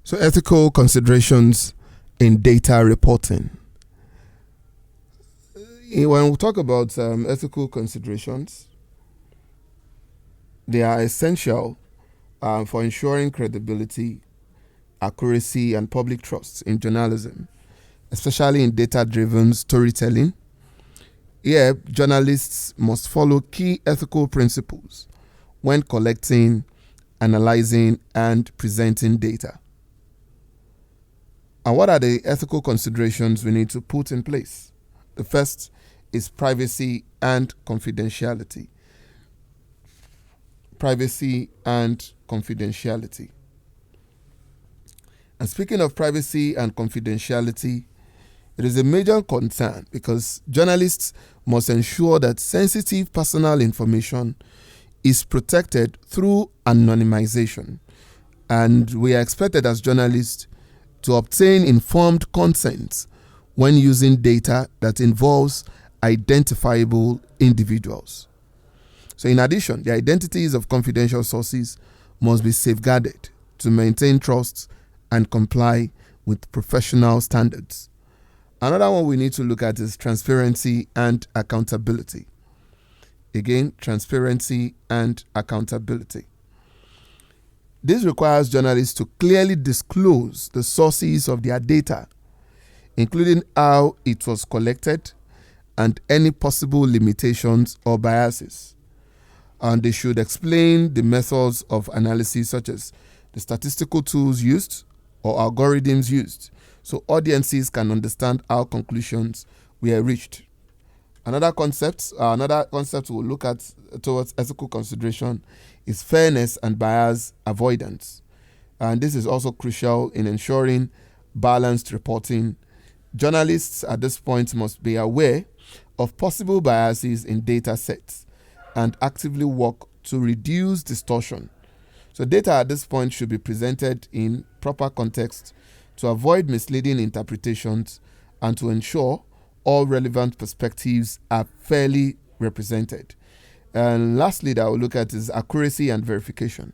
So ethical considerations in data reporting. When we talk about ethical considerations, they are essential for ensuring credibility, accuracy, and public trust in journalism, especially in data-driven storytelling. Here, journalists must follow key ethical principles when collecting, analyzing, and presenting data. And what are the ethical considerations we need to put in place? The first is privacy and confidentiality. Privacy and confidentiality. And speaking of privacy and confidentiality, it is a major concern because journalists must ensure that sensitive personal information is protected through anonymization. And we are expected as journalists to obtain informed consent when using data that involves identifiable individuals. So in addition, the identities of confidential sources must be safeguarded to maintain trust and comply with professional standards. Another one we need to look at is transparency and accountability. Again, transparency and accountability. This requires journalists to clearly disclose the sources of their data, including how it was collected and any possible limitations or biases. And they should explain the methods of analysis, such as the statistical tools used or algorithms used, so audiences can understand how conclusions were reached. Another concept we'll look at towards ethical consideration is fairness and bias avoidance. And this is also crucial in ensuring balanced reporting. Journalists at this point must be aware of possible biases in data sets and actively work to reduce distortion. So data at this point should be presented in proper context to avoid misleading interpretations and to ensure all relevant perspectives are fairly represented. And lastly, that I will look at is accuracy and verification.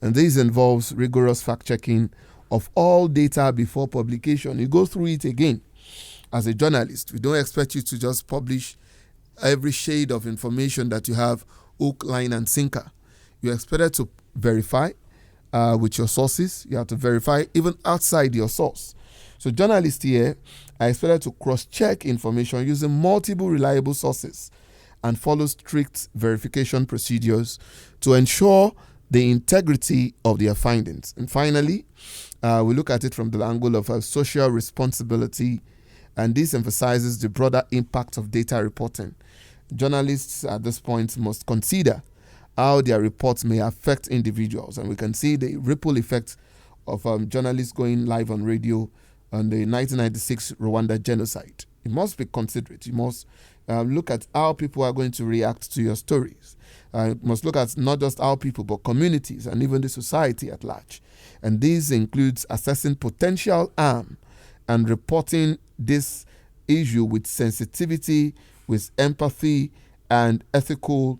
And this involves rigorous fact-checking of all data before publication. You go through it again. As a journalist, we don't expect you to just publish every shade of information that you have, hook, line, and sinker. You're expected to verify with your sources. You have to verify even outside your source. So journalists here are expected to cross-check information using multiple reliable sources and follow strict verification procedures to ensure the integrity of their findings. And finally, we look at it from the angle of social responsibility, and this emphasizes the broader impact of data reporting. Journalists at this point must consider how their reports may affect individuals, and we can see the ripple effect of journalists going live on radio on the 1996 Rwanda genocide. You must be considerate. You must look at how people are going to react to your stories. You must look at not just how people, but communities and even the society at large. And this includes assessing potential harm and reporting this issue with sensitivity, with empathy, and ethical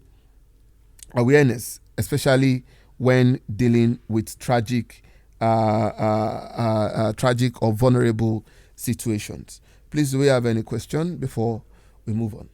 awareness, especially when dealing with tragic or vulnerable situations. Please, do we have any question before we move on?